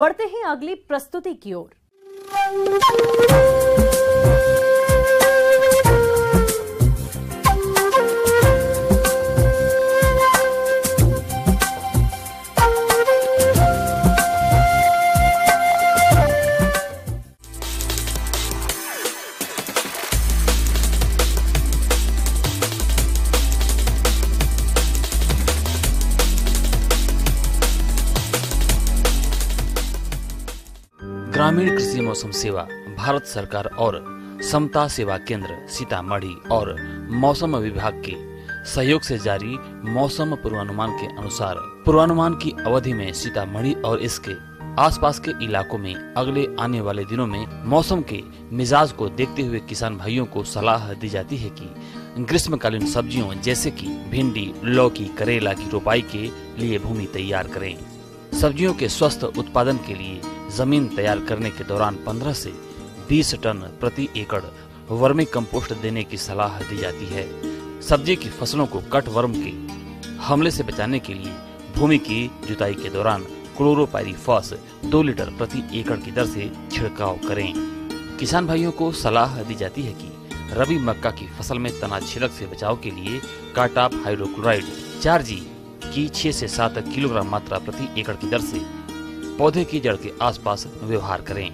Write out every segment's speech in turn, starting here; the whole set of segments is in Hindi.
बढ़ते हैं अगली प्रस्तुति की ओर। ग्रामीण कृषि मौसम सेवा भारत सरकार और समता सेवा केंद्र सीतामढ़ी और मौसम विभाग के सहयोग से जारी मौसम पूर्वानुमान के अनुसार पूर्वानुमान की अवधि में सीतामढ़ी और इसके आसपास के इलाकों में अगले आने वाले दिनों में मौसम के मिजाज को देखते हुए किसान भाइयों को सलाह दी जाती है कि ग्रीष्मकालीन सब्जियों जैसे कि भिंडी, लौकी, करेला की रोपाई के लिए भूमि तैयार करें। सब्जियों के स्वस्थ उत्पादन के लिए जमीन तैयार करने के दौरान 15 से 20 टन प्रति एकड़ वर्मी कंपोस्ट देने की सलाह दी जाती है। सब्जी की फसलों को कट वर्म के हमले से बचाने के लिए भूमि की जुताई के दौरान क्लोरोपाइरीफॉस 2 लीटर प्रति एकड़ की दर से छिड़काव करें। किसान भाइयों को सलाह दी जाती है कि रबी मक्का की फसल में तना छिलक से बचाव के लिए कार्टाप हाइड्रोक्लोराइड 4G की 6 से 7 किलोग्राम मात्रा प्रति एकड़ की दर से पौधे की जड़ के आसपास व्यवहार करें।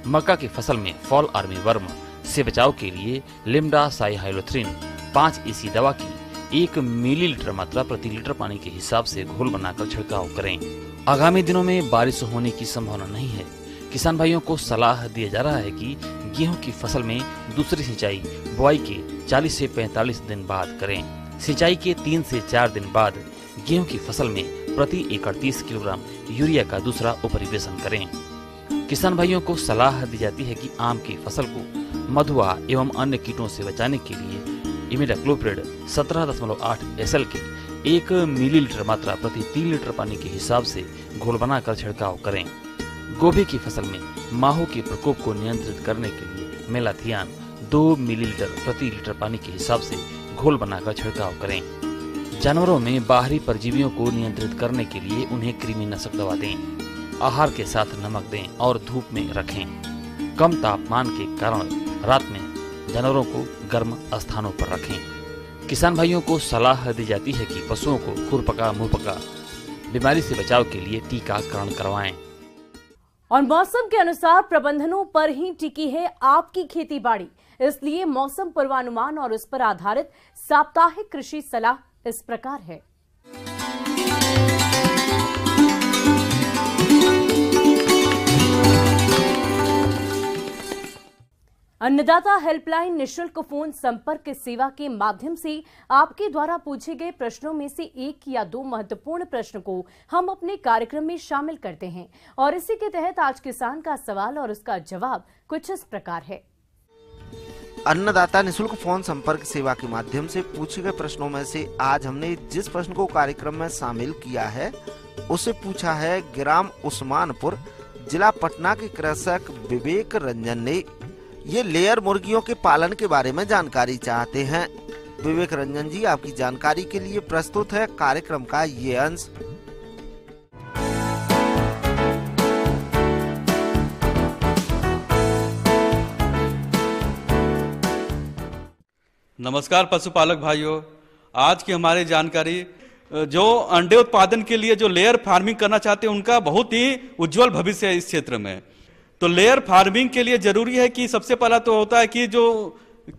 मक्का की फसल में फॉल आर्मी वर्म से बचाव के लिए लिम्डा साइहाइलोथ्रिन 5 EC दवा की 1 मिलीलीटर मात्रा प्रति लीटर पानी के हिसाब से घोल बनाकर छिड़काव करें। आगामी दिनों में बारिश होने की संभावना नहीं है। किसान भाइयों को सलाह दिया जा रहा है कि गेहूं की फसल में दूसरी सिंचाई बुआई के 40 से 45 दिन बाद करें। सिंचाई के 3 से 4 दिन बाद गेहूं की फसल में प्रति एकड़ 30 किलोग्राम यूरिया का दूसरा उपरिवेशन करें। किसान भाइयों को सलाह दी जाती है कि आम की फसल को मधुआ एवं अन्य कीटों से बचाने के लिए इमिडाक्लोप्रिड 17.8 SL के 1 मिलीलीटर मात्रा प्रति 3 लीटर पानी के हिसाब से घोल बनाकर छिड़काव करें। गोभी की फसल में माहो के प्रकोप को नियंत्रित करने के लिए मेलाथियान 2 मिलीलीटर प्रति लीटर पानी के हिसाब से घोल बनाकर छिड़काव करें। जानवरों में बाहरी परजीवियों को नियंत्रित करने के लिए उन्हें कृमिनाशक दवा दें। आहार के साथ नमक दें और धूप में रखें। कम तापमान के कारण रात में जानवरों को गर्म स्थानों पर रखें। किसान भाइयों को सलाह दी जाती है कि पशुओं को खुरपका मुंहपका बीमारी से बचाव के लिए टीकाकरण करवाएं। और मौसम के अनुसार प्रबंधनों पर ही टिकी है आपकी खेती बाड़ी, इसलिए मौसम पूर्वानुमान और उस पर आधारित साप्ताहिक कृषि सलाह इस प्रकार है। अन्नदाता हेल्पलाइन निशुल्क फोन संपर्क सेवा के माध्यम से आपके द्वारा पूछे गए प्रश्नों में से 1 या 2 महत्वपूर्ण प्रश्न को हम अपने कार्यक्रम में शामिल करते हैं और इसी के तहत आज किसान का सवाल और उसका जवाब कुछ इस प्रकार है। अन्नदाता निशुल्क फोन संपर्क सेवा के माध्यम से पूछे गए प्रश्नों में से आज हमने जिस प्रश्न को कार्यक्रम में शामिल किया है उसे पूछा है ग्राम उस्मानपुर, जिला पटना के कृषक विवेक रंजन ने। ये लेयर मुर्गियों के पालन के बारे में जानकारी चाहते हैं। विवेक रंजन जी, आपकी जानकारी के लिए प्रस्तुत है कार्यक्रम का ये अंश। नमस्कार पशुपालक भाइयों, आज की हमारी जानकारी जो अंडे उत्पादन के लिए जो लेयर फार्मिंग करना चाहते हैं उनका बहुत ही उज्जवल भविष्य है इस क्षेत्र में। तो लेयर फार्मिंग के लिए जरूरी है कि सबसे पहला तो होता है कि जो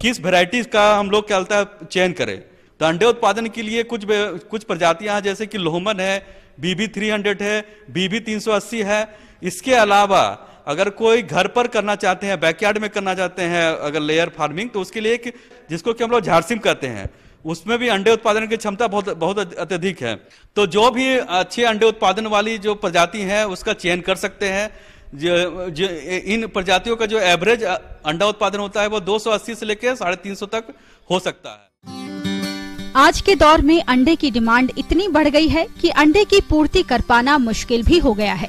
किस वैरायटीज का हम लोग क्या होता है चयन करें। तो अंडे उत्पादन के लिए कुछ प्रजातियां हैं जैसे कि लोहमन है, BB 300 है, BB 380 है। इसके अलावा अगर कोई घर पर करना चाहते हैं, बैकयार्ड में करना चाहते हैं अगर लेयर फार्मिंग, तो उसके लिए एक जिसको कि हम लोग झारसिम कहते हैं, उसमें भी अंडे उत्पादन की क्षमता बहुत अत्यधिक है। तो जो भी अच्छे अंडे उत्पादन वाली जो प्रजाति है उसका चयन कर सकते हैं। जो इन प्रजातियों का जो एवरेज अंडा उत्पादन होता है वो 280 से लेकर 350 तक हो सकता है। आज के दौर में अंडे की डिमांड इतनी बढ़ गई है कि अंडे की पूर्ति कर पाना मुश्किल भी हो गया है,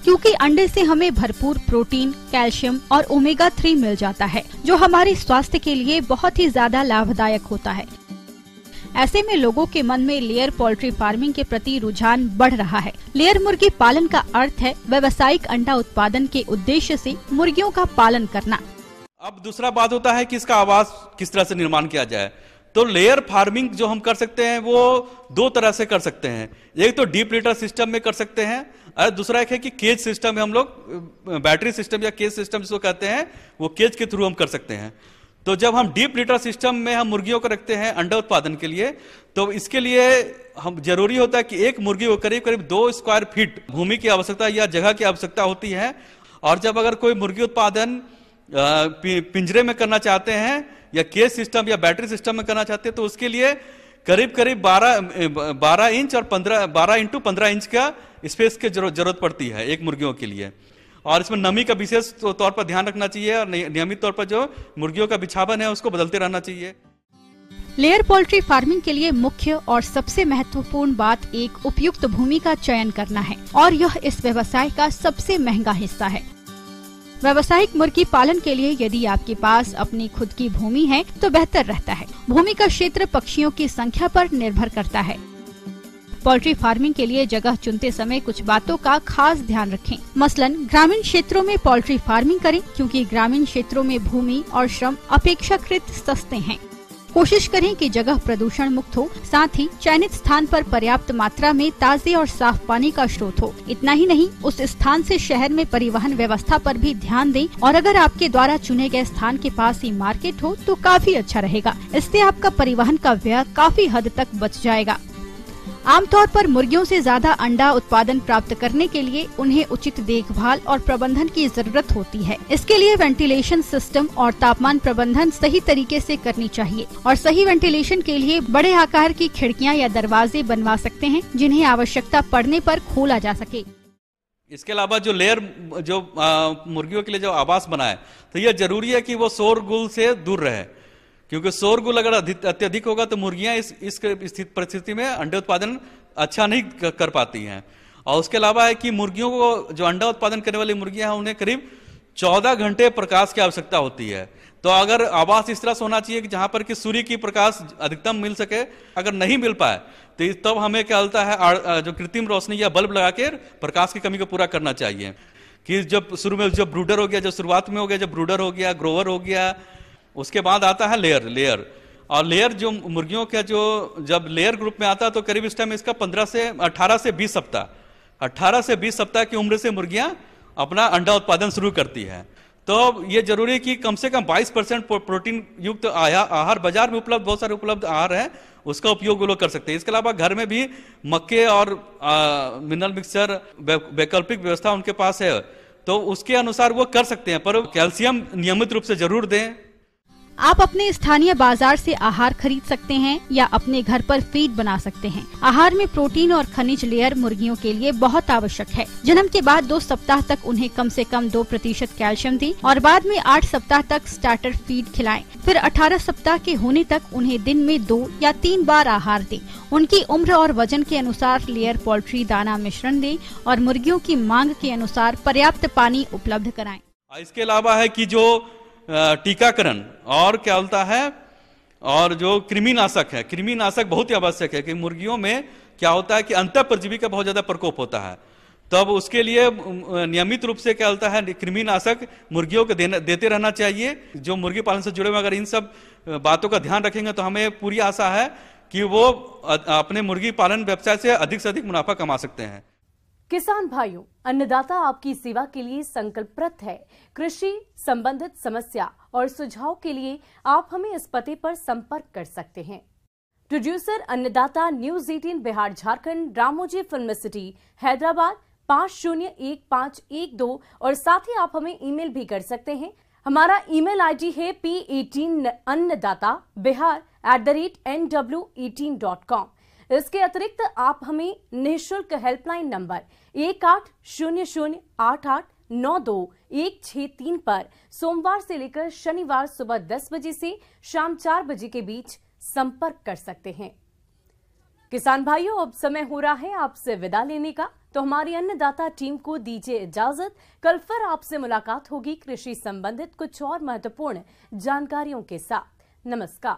क्योंकि अंडे से हमें भरपूर प्रोटीन, कैल्शियम और ओमेगा 3 मिल जाता है, जो हमारे स्वास्थ्य के लिए बहुत ही ज्यादा लाभदायक होता है। ऐसे में लोगों के मन में लेयर पोल्ट्री फार्मिंग के प्रति रुझान बढ़ रहा है। लेयर मुर्गी पालन का अर्थ है व्यावसायिक अंडा उत्पादन के उद्देश्य से मुर्गियों का पालन करना। अब दूसरा बात होता है कि इसका आवास किस तरह से निर्माण किया जाए। तो लेयर फार्मिंग जो हम कर सकते हैं वो दो तरह से कर सकते हैं। एक तो डीप लिटर सिस्टम में कर सकते हैं और दूसरा एक है कि केज सिस्टम में हम लोग बैटरी सिस्टम या केज सिस्टम जिसको कहते हैं वो केज के थ्रू हम कर सकते हैं। तो जब हम डीप लिटर सिस्टम में हम मुर्गियों को रखते हैं अंडा उत्पादन के लिए, तो इसके लिए हम जरूरी होता है कि एक मुर्गी को करीब करीब 2 स्क्वायर फीट भूमि की आवश्यकता या जगह की आवश्यकता होती है। और जब अगर कोई मुर्गी उत्पादन पिंजरे में करना चाहते हैं या केज सिस्टम या बैटरी सिस्टम में करना चाहते हैं, तो उसके लिए करीब करीब 12 इंच और 12 इंटू 15 इंच का स्पेस की जरूरत पड़ती है एक मुर्गियों के लिए। और इसमें नमी का विशेष तौर पर ध्यान रखना चाहिए और नियमित तौर पर जो मुर्गियों का बिछावन है उसको बदलते रहना चाहिए। लेयर पोल्ट्री फार्मिंग के लिए मुख्य और सबसे महत्वपूर्ण बात एक उपयुक्त भूमि का चयन करना है और यह इस व्यवसाय का सबसे महंगा हिस्सा है। व्यावसायिक मुर्गी पालन के लिए यदि आपके पास अपनी खुद की भूमि है तो बेहतर रहता है। भूमि का क्षेत्र पक्षियों की संख्या पर निर्भर करता है। पोल्ट्री फार्मिंग के लिए जगह चुनते समय कुछ बातों का खास ध्यान रखें। मसलन ग्रामीण क्षेत्रों में पोल्ट्री फार्मिंग करें क्योंकि ग्रामीण क्षेत्रों में भूमि और श्रम अपेक्षाकृत सस्ते हैं। कोशिश करें कि जगह प्रदूषण मुक्त हो, साथ ही चयनित स्थान पर पर्याप्त मात्रा में ताजे और साफ पानी का स्रोत हो। इतना ही नहीं, उस स्थान से शहर में परिवहन व्यवस्था पर भी ध्यान दें और अगर आपके द्वारा चुने गए स्थान के पास ही मार्केट हो तो काफी अच्छा रहेगा। इससे आपका परिवहन का व्यय काफी हद तक बच जाएगा। आमतौर पर मुर्गियों से ज्यादा अंडा उत्पादन प्राप्त करने के लिए उन्हें उचित देखभाल और प्रबंधन की जरूरत होती है। इसके लिए वेंटिलेशन सिस्टम और तापमान प्रबंधन सही तरीके से करनी चाहिए और सही वेंटिलेशन के लिए बड़े आकार की खिड़कियां या दरवाजे बनवा सकते हैं जिन्हें आवश्यकता पड़ने पर खोला जा सके। इसके अलावा जो लेयर मुर्गियों के लिए जो आवास बनाए तो यह जरूरी है कि वो शोरगुल से दूर रहे, क्योंकि शोरगुल अगर अत्यधिक होगा तो मुर्गियां इस परिस्थिति में अंडे उत्पादन अच्छा नहीं कर पाती हैं। और उसके अलावा है कि मुर्गियों को जो अंडा उत्पादन करने वाली मुर्गियां हैं उन्हें करीब 14 घंटे प्रकाश की आवश्यकता होती है। तो अगर आवास इस तरह से होना चाहिए कि जहां पर कि सूर्य की प्रकाश अधिकतम मिल सके। अगर नहीं मिल पाए तो तब हमें क्या होता है, जो कृत्रिम रोशनी या बल्ब लगा के प्रकाश की कमी को पूरा करना चाहिए। कि जब शुरू में जब ब्रूडर हो गया, जब शुरुआत में हो गया, जब ब्रूडर हो गया, ग्रोवर हो गया, उसके बाद आता है लेयर। और लेयर जो मुर्गियों का जो जब लेयर ग्रुप में आता है तो करीब इस टाइम इसका 18 से 20 सप्ताह की उम्र से मुर्गियां अपना अंडा उत्पादन शुरू करती है। तो ये जरूरी है कि कम से कम 22% प्रोटीन युक्त आहार बाजार में उपलब्ध, बहुत सारे उपलब्ध आहार है, उसका उपयोग वो लोग कर सकते हैं। इसके अलावा घर में भी मक्के और मिनरल मिक्सचर वैकल्पिक व्यवस्था उनके पास है, तो उसके अनुसार वो कर सकते हैं, पर कैल्शियम नियमित रूप से जरूर दें। आप अपने स्थानीय बाजार से आहार खरीद सकते हैं या अपने घर पर फीड बना सकते हैं। आहार में प्रोटीन और खनिज लेयर मुर्गियों के लिए बहुत आवश्यक है। जन्म के बाद 2 सप्ताह तक उन्हें कम से कम 2% कैल्शियम दें और बाद में 8 सप्ताह तक स्टार्टर फीड खिलाएं। फिर 18 सप्ताह के होने तक उन्हें दिन में 2 या 3 बार आहार दें। उनकी उम्र और वजन के अनुसार लेयर पोल्ट्री दाना मिश्रण दें और मुर्गियों की मांग के अनुसार पर्याप्त पानी उपलब्ध कराएं। इसके अलावा है कि जो टीकाकरण और क्या होता है, और जो कृमिनाशक है, कृमिनाशक बहुत ही आवश्यक है कि मुर्गियों में क्या होता है कि अंतः परजीवी का बहुत ज्यादा प्रकोप होता है। तब उसके लिए नियमित रूप से क्या होता है, कृमिनाशक मुर्गियों को देते रहना चाहिए। जो मुर्गी पालन से जुड़े हुए अगर इन सब बातों का ध्यान रखेंगे तो हमें पूरी आशा है कि वो अपने मुर्गी पालन व्यवसाय से अधिक मुनाफा कमा सकते हैं। किसान भाइयों, अन्नदाता आपकी सेवा के लिए संकल्परत है। कृषि संबंधित समस्या और सुझाव के लिए आप हमें इस पते पर संपर्क कर सकते हैं। प्रोड्यूसर अन्नदाता, news 18 Bihar Jharkhand, Ramoji film city, Hyderabad 501512 और साथ ही आप हमें ईमेल भी कर सकते हैं। हमारा ईमेल आईडी है p18annadatabihar@nw18.com। इसके अतिरिक्त आप हमें निःशुल्क हेल्पलाइन नंबर 180088921633 पर सोमवार से लेकर शनिवार सुबह 10 बजे से शाम 4 बजे के बीच संपर्क कर सकते हैं। किसान भाइयों, अब समय हो रहा है आपसे विदा लेने का, तो हमारी अन्नदाता टीम को दीजिए इजाजत। कल फिर आपसे मुलाकात होगी कृषि संबंधित कुछ और महत्वपूर्ण जानकारियों के साथ। नमस्कार।